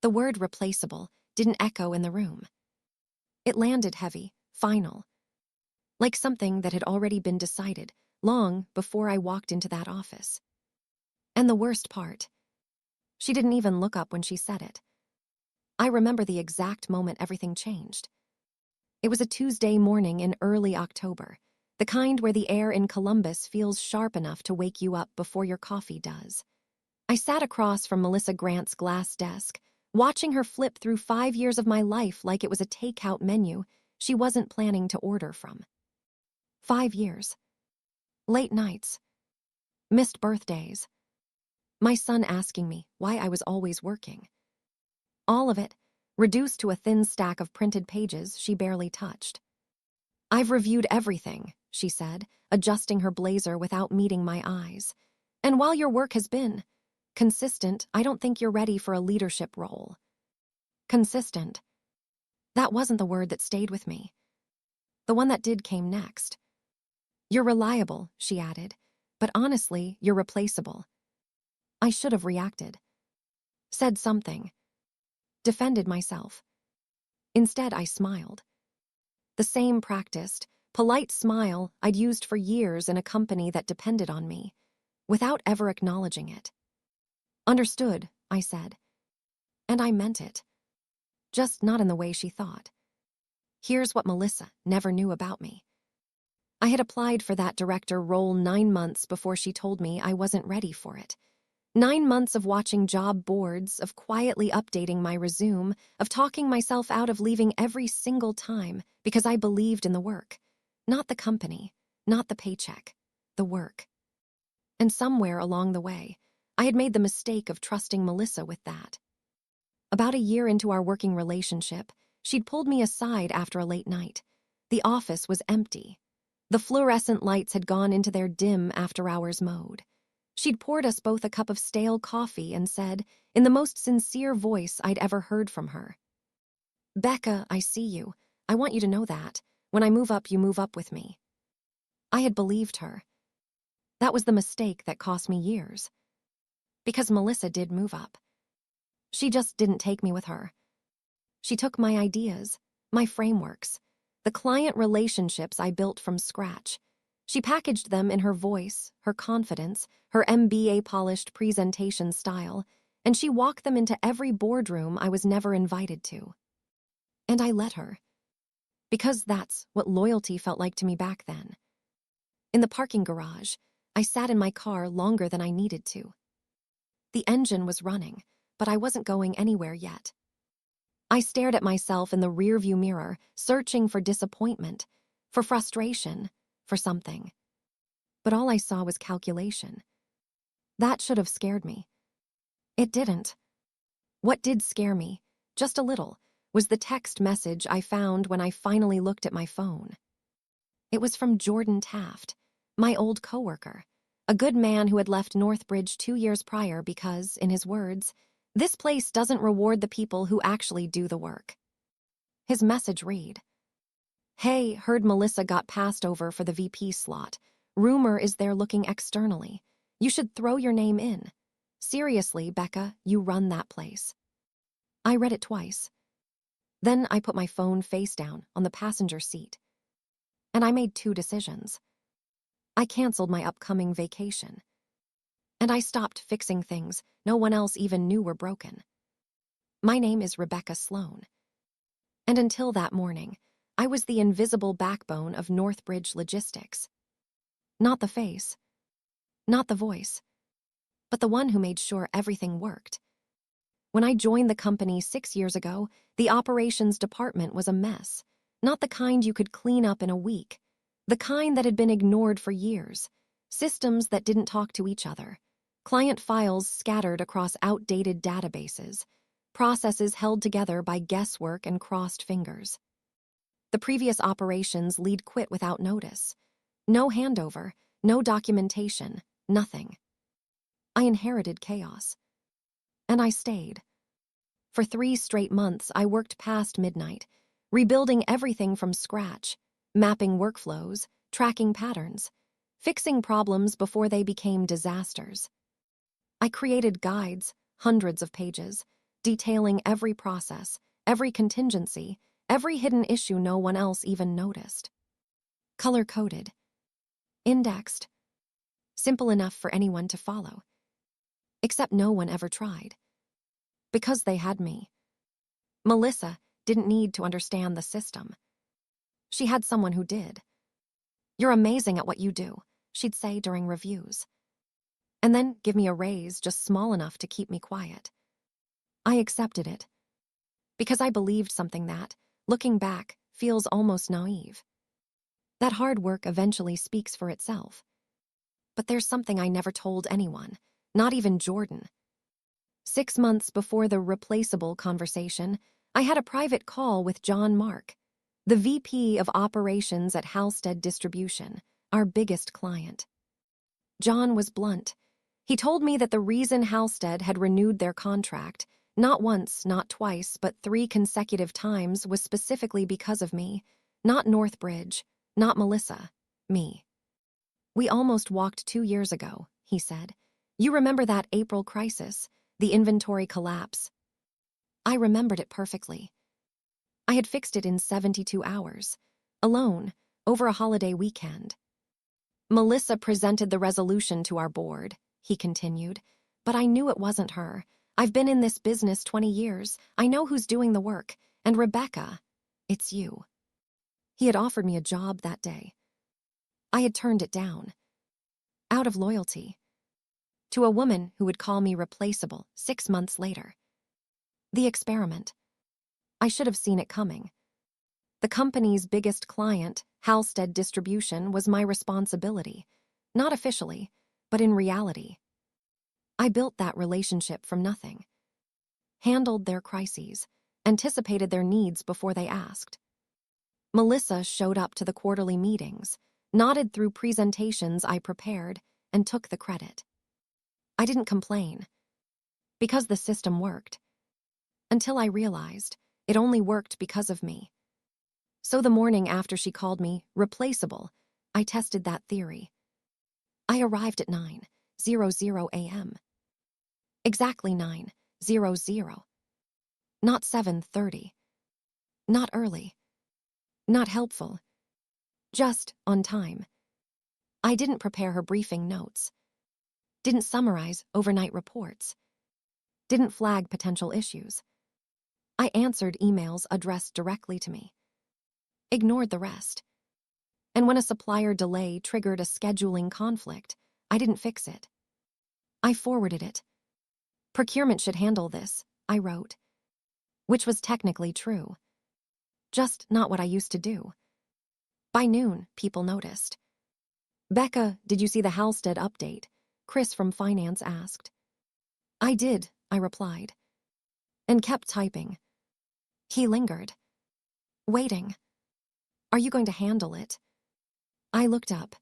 The word replaceable didn't echo in the room. It landed heavy, final, like something that had already been decided long before I walked into that office. And the worst part, she didn't even look up when she said it. I remember the exact moment everything changed. It was a Tuesday morning in early October, the kind where the air in Columbus feels sharp enough to wake you up before your coffee does. I sat across from Melissa Grant's glass desk, watching her flip through 5 years of my life like it was a takeout menu she wasn't planning to order from. 5 years. Late nights. Missed birthdays. My son asking me why I was always working. All of it, reduced to a thin stack of printed pages she barely touched. "I've reviewed everything," she said, adjusting her blazer without meeting my eyes. "And while your work has been consistent, I don't think you're ready for a leadership role." Consistent. That wasn't the word that stayed with me. The one that did came next. "You're reliable," she added, "but honestly, you're replaceable." I should have reacted. Said something. Defended myself. Instead, I smiled. The same practiced, polite smile I'd used for years in a company that depended on me, without ever acknowledging it. "Understood," I said. And I meant it. Just not in the way she thought. Here's what Melissa never knew about me. I had applied for that director role 9 months before she told me I wasn't ready for it. 9 months of watching job boards, of quietly updating my resume, of talking myself out of leaving every single time because I believed in the work. Not the company, not the paycheck, the work. And somewhere along the way, I had made the mistake of trusting Melissa with that. About a year into our working relationship, she'd pulled me aside after a late night. The office was empty. The fluorescent lights had gone into their dim after-hours mode. She'd poured us both a cup of stale coffee and said, in the most sincere voice I'd ever heard from her, "Becca, I see you. I want you to know that. When I move up, you move up with me." I had believed her. That was the mistake that cost me years. Because Melissa did move up. She just didn't take me with her. She took my ideas, my frameworks, the client relationships I built from scratch. She packaged them in her voice, her confidence, her MBA-polished presentation style, and she walked them into every boardroom I was never invited to. And I let her. Because that's what loyalty felt like to me back then. In the parking garage, I sat in my car longer than I needed to. The engine was running, but I wasn't going anywhere yet. I stared at myself in the rearview mirror, searching for disappointment, for frustration, for something. But all I saw was calculation. That should have scared me. It didn't. What did scare me, just a little, was the text message I found when I finally looked at my phone. It was from Jordan Taft, my old coworker, a good man who had left Northbridge 2 years prior because, in his words, "This place doesn't reward the people who actually do the work." His message read, "Hey, heard Melissa got passed over for the VP slot. Rumor is they're looking externally. You should throw your name in. Seriously, Becca, you run that place." I read it twice. Then I put my phone face down on the passenger seat. And I made 2 decisions. I canceled my upcoming vacation. And I stopped fixing things no one else even knew were broken. My name is Rebecca Sloan. And until that morning, I was the invisible backbone of Northbridge Logistics. Not the face, not the voice, but the one who made sure everything worked. When I joined the company 6 years ago, the operations department was a mess. Not the kind you could clean up in a week. The kind that had been ignored for years. Systems that didn't talk to each other. Client files scattered across outdated databases. Processes held together by guesswork and crossed fingers. The previous operations lead quit without notice. No handover, no documentation, nothing. I inherited chaos. And I stayed. For 3 straight months, I worked past midnight, rebuilding everything from scratch, mapping workflows, tracking patterns, fixing problems before they became disasters. I created guides, hundreds of pages, detailing every process, every contingency, every hidden issue no one else even noticed. Color-coded, indexed, simple enough for anyone to follow. Except no one ever tried. Because they had me. Melissa didn't need to understand the system. She had someone who did. "You're amazing at what you do," she'd say during reviews. And then give me a raise just small enough to keep me quiet. I accepted it. Because I believed something that, looking back, feels almost naive. That hard work eventually speaks for itself. But there's something I never told anyone, not even Jordan. 6 months before the Replaceable conversation, I had a private call with John Mark, the VP of Operations at Halstead Distribution, our biggest client. John was blunt. He told me that the reason Halstead had renewed their contract, not once, not twice, but 3 consecutive times, was specifically because of me, not Northbridge, not Melissa, me. "We almost walked 2 years ago," he said. "You remember that April crisis, the inventory collapse?" I remembered it perfectly. I had fixed it in 72 hours, alone, over a holiday weekend. "Melissa presented the resolution to our board," he continued, "but I knew it wasn't her. I've been in this business 20 years. I know who's doing the work. And Rebecca, it's you." He had offered me a job that day. I had turned it down. Out of loyalty. To a woman who would call me replaceable 6 months later. The experiment. I should have seen it coming. The company's biggest client, Halstead Distribution, was my responsibility. Not officially, but in reality. I built that relationship from nothing. Handled their crises, anticipated their needs before they asked. Melissa showed up to the quarterly meetings, nodded through presentations I prepared, and took the credit. I didn't complain. Because the system worked. Until I realized it only worked because of me. So the morning after she called me replaceable, I tested that theory. I arrived at 9:00 a.m. Exactly 9:00. Not 7:30. Not early. Not helpful. Just on time. I didn't prepare her briefing notes. Didn't summarize overnight reports. Didn't flag potential issues. I answered emails addressed directly to me. Ignored the rest. And when a supplier delay triggered a scheduling conflict, I didn't fix it. I forwarded it. "Procurement should handle this," I wrote. Which was technically true. Just not what I used to do. By noon, people noticed. "Becca, did you see the Halstead update?" Chris from finance asked. "I did," I replied. And kept typing. He lingered. Waiting. "Are you going to handle it?" I looked up.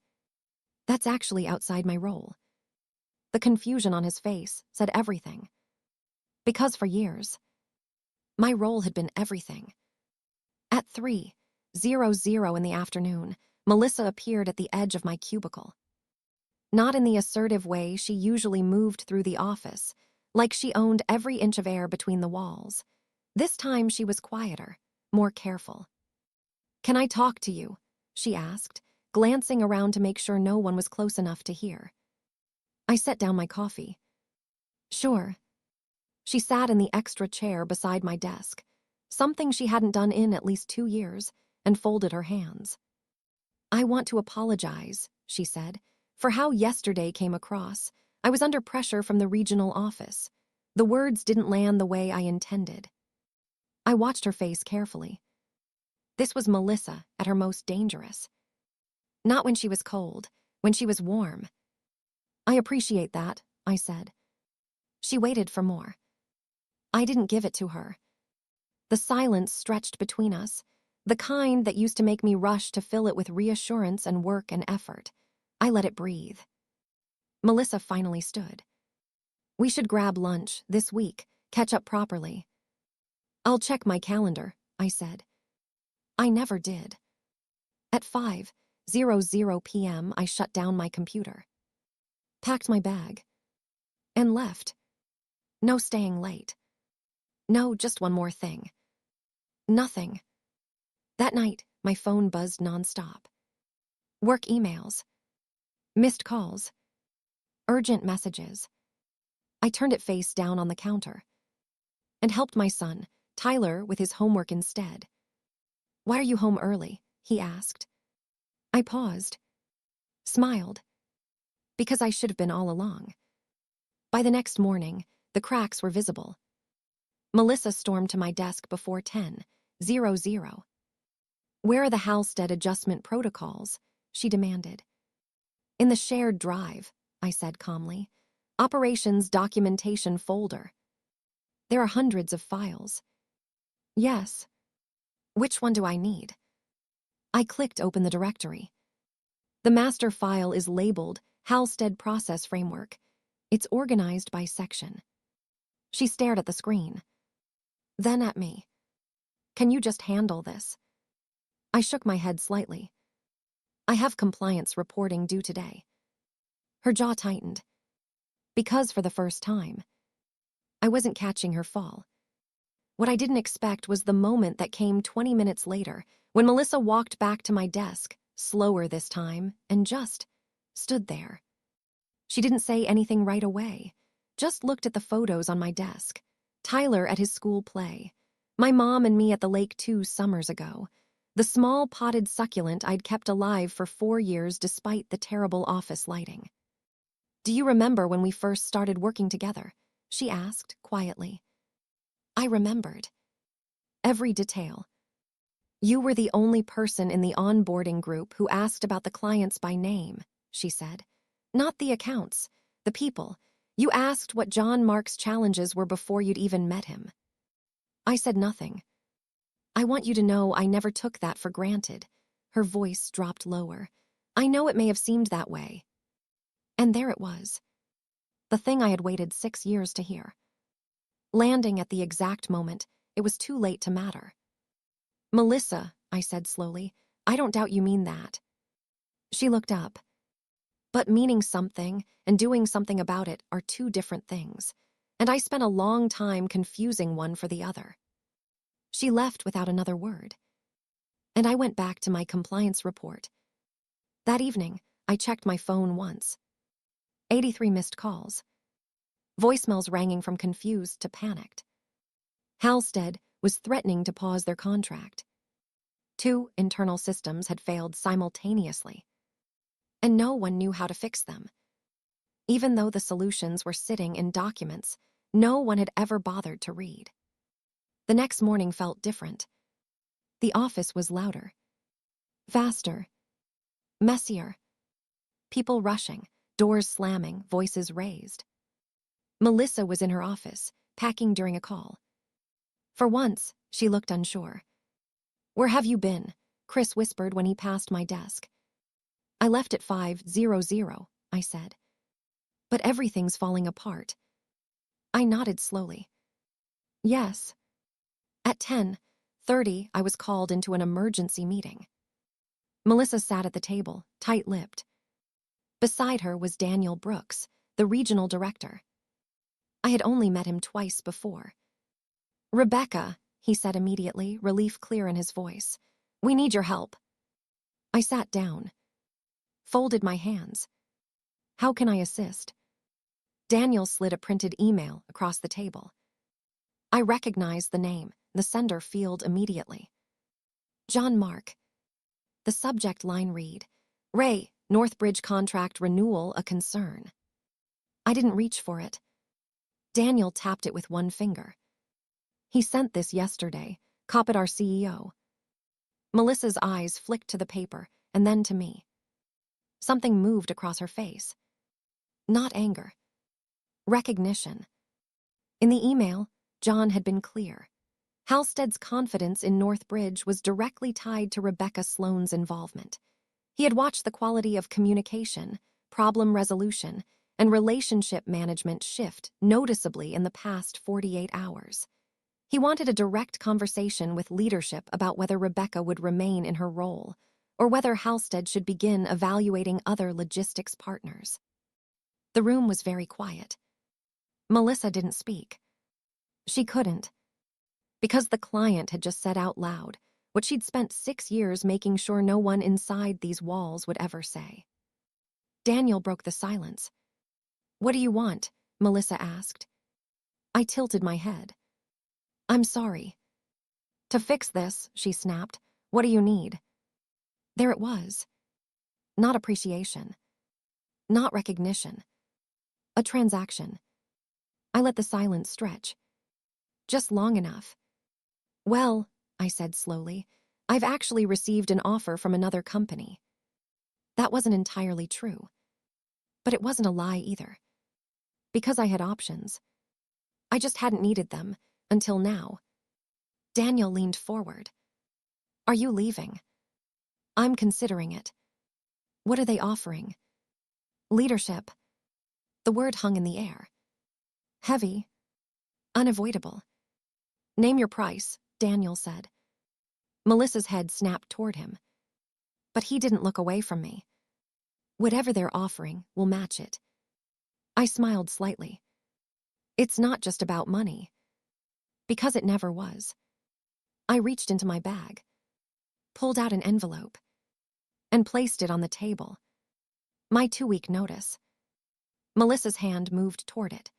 That's actually outside my role. The confusion on his face said everything. Because for years, my role had been everything. At 3:00 in the afternoon, Melissa appeared at the edge of my cubicle. Not in the assertive way she usually moved through the office, like she owned every inch of air between the walls. This time she was quieter, more careful. "Can I talk to you?" she asked, glancing around to make sure no one was close enough to hear. I set down my coffee. "Sure." She sat in the extra chair beside my desk, something she hadn't done in at least 2 years, and folded her hands. "I want to apologize," she said, "for how yesterday came across. I was under pressure from the regional office. The words didn't land the way I intended." I watched her face carefully. This was Melissa at her most dangerous. Not when she was cold, when she was warm. "I appreciate that," I said. She waited for more. I didn't give it to her. The silence stretched between us, the kind that used to make me rush to fill it with reassurance and work and effort. I let it breathe. Melissa finally stood. "We should grab lunch this week, catch up properly." "I'll check my calendar," I said. I never did. At 5:00 p.m., I shut down my computer. Packed my bag. And left. No staying late. No, just one more thing. Nothing. That night, my phone buzzed nonstop. Work emails. Missed calls. Urgent messages. I turned it face down on the counter and helped my son, Tyler, with his homework instead. "Why are you home early?" he asked. I paused, smiled, because I should have been all along. By the next morning, the cracks were visible. Melissa stormed to my desk before 10:00. "Where are the Halstead adjustment protocols?" she demanded. "In the shared drive," I said calmly. "Operations documentation folder. There are hundreds of files." "Yes. Which one do I need?" I clicked open the directory. The master file is labeled Halstead Process Framework. It's organized by section. She stared at the screen, then at me. "Can you just handle this?" I shook my head slightly. "I have compliance reporting due today." Her jaw tightened. Because for the first time, I wasn't catching her fall. What I didn't expect was the moment that came 20 minutes later, when Melissa walked back to my desk, slower this time, and just stood there. She didn't say anything right away, just looked at the photos on my desk. Tyler at his school play, my mom and me at the lake 2 summers ago, the small potted succulent I'd kept alive for 4 years despite the terrible office lighting. "Do you remember when we first started working together?" she asked quietly. I remembered. Every detail. "You were the only person in the onboarding group who asked about the clients by name," she said. "Not the accounts, the people. You asked what John Mark's challenges were before you'd even met him." I said nothing. "I want you to know I never took that for granted." Her voice dropped lower. "I know it may have seemed that way." And there it was. The thing I had waited 6 years to hear. Landing at the exact moment, it was too late to matter. "Melissa," I said slowly, "I don't doubt you mean that." She looked up. But meaning something and doing something about it are two different things, and I spent a long time confusing one for the other. She left without another word, and I went back to my compliance report. That evening, I checked my phone once. 83 missed calls. Voicemails ranging from confused to panicked. Halstead was threatening to pause their contract. 2 internal systems had failed simultaneously, and no one knew how to fix them. Even though the solutions were sitting in documents no one had ever bothered to read. The next morning felt different. The office was louder, faster, messier. People rushing, doors slamming, voices raised. Melissa was in her office, packing during a call. For once, she looked unsure. "Where have you been?" Chris whispered when he passed my desk. "I left at 5:00, I said. "But everything's falling apart." I nodded slowly. "Yes." At 10:30, I was called into an emergency meeting. Melissa sat at the table, tight-lipped. Beside her was Daniel Brooks, the regional director. I had only met him twice before. "Rebecca," he said immediately, relief clear in his voice. "We need your help." I sat down, folded my hands. "How can I assist?" Daniel slid a printed email across the table. I recognized the name, the sender field immediately. John Mark. The subject line read, "Ray, Northbridge contract renewal a concern." I didn't reach for it. Daniel tapped it with one finger. "He sent this yesterday. Copied our CEO." Melissa's eyes flicked to the paper and then to me. Something moved across her face. Not anger. Recognition. In the email, John had been clear. Halstead's confidence in Northbridge was directly tied to Rebecca Sloan's involvement. He had watched the quality of communication, problem resolution, and relationship management shift noticeably in the past 48 hours. He wanted a direct conversation with leadership about whether Rebecca would remain in her role, or whether Halstead should begin evaluating other logistics partners. The room was very quiet. Melissa didn't speak. She couldn't. Because the client had just said out loud what she'd spent 6 years making sure no one inside these walls would ever say. Daniel broke the silence. "What do you want?" Melissa asked. I tilted my head. "I'm sorry." "To fix this," she snapped, "what do you need?" There it was. Not appreciation. Not recognition. A transaction. I let the silence stretch. Just long enough. "Well," I said slowly, "I've actually received an offer from another company." That wasn't entirely true. But it wasn't a lie either. Because I had options. I just hadn't needed them, until now. Daniel leaned forward. "Are you leaving?" "I'm considering it." "What are they offering?" "Leadership." The word hung in the air. Heavy. Unavoidable. "Name your price," Daniel said. Melissa's head snapped toward him. But he didn't look away from me. "Whatever they're offering, we'll match it." I smiled slightly. It's not just about money. Because it never was. I reached into my bag, pulled out an envelope, and placed it on the table. My 2-week notice. Melissa's hand moved toward it.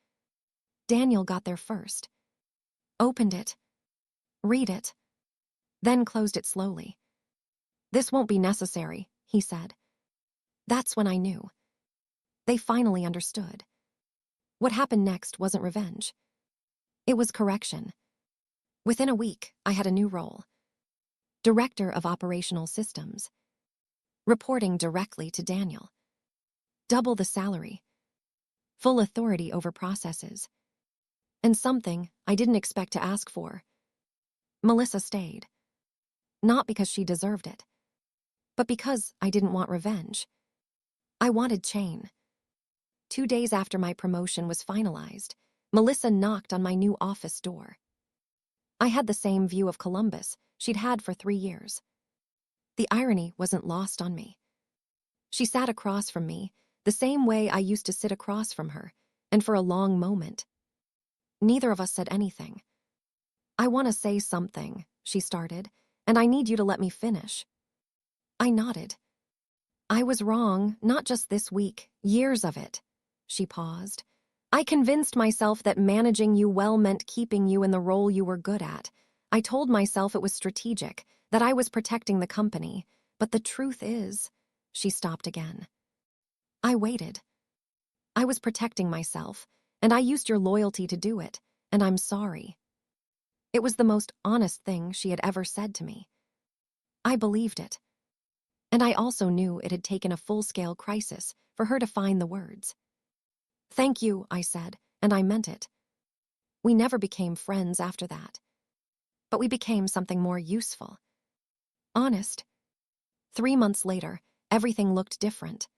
Daniel got there first. Opened it. Read it. Then closed it slowly. "This won't be necessary," he said. That's when I knew. They finally understood. What happened next wasn't revenge. It was correction. Within a week, I had a new role. Director of Operational Systems. Reporting directly to Daniel. Double the salary. Full authority over processes. And something I didn't expect to ask for. Melissa stayed. Not because she deserved it, but because I didn't want revenge. I wanted change. 2 days after my promotion was finalized, Melissa knocked on my new office door. I had the same view of Columbus she'd had for 3 years. The irony wasn't lost on me. She sat across from me, the same way I used to sit across from her, and for a long moment. Neither of us said anything. "I want to say something," she started, "and I need you to let me finish." I nodded. "I was wrong, not just this week, years of it." She paused. "I convinced myself that managing you well meant keeping you in the role you were good at. I told myself it was strategic, that I was protecting the company. But the truth is..." She stopped again. I waited. "I was protecting myself, and I used your loyalty to do it, and I'm sorry." It was the most honest thing she had ever said to me. I believed it. And I also knew it had taken a full-scale crisis for her to find the words. "Thank you," I said, and I meant it. We never became friends after that. But we became something more useful. Honest. 3 months later, everything looked different.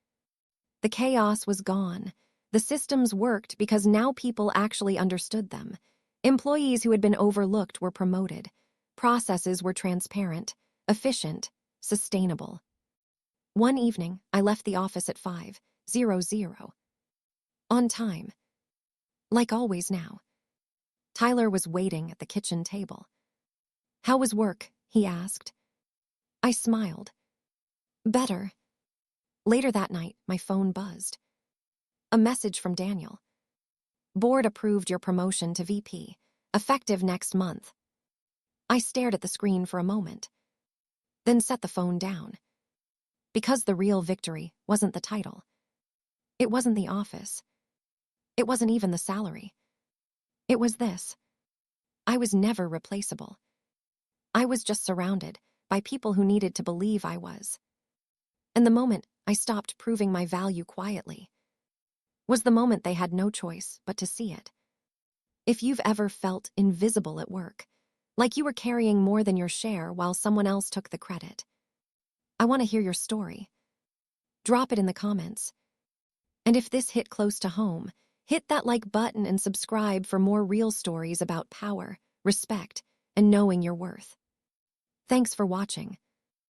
The chaos was gone. The systems worked because now people actually understood them. Employees who had been overlooked were promoted. Processes were transparent, efficient, sustainable. One evening, I left the office at 5:00. On time. Like always now. Tyler was waiting at the kitchen table. "How was work?" he asked. I smiled. "Better." Later that night, my phone buzzed. A message from Daniel. "Board approved your promotion to VP, effective next month." I stared at the screen for a moment, then set the phone down. Because the real victory wasn't the title. It wasn't the office. It wasn't even the salary. It was this. I was never replaceable. I was just surrounded by people who needed to believe I was. And the moment I stopped proving my value quietly was the moment they had no choice but to see it. If you've ever felt invisible at work, like you were carrying more than your share while someone else took the credit, I want to hear your story. Drop it in the comments. And if this hit close to home, hit that like button and subscribe for more real stories about power, respect, and knowing your worth. Thanks for watching.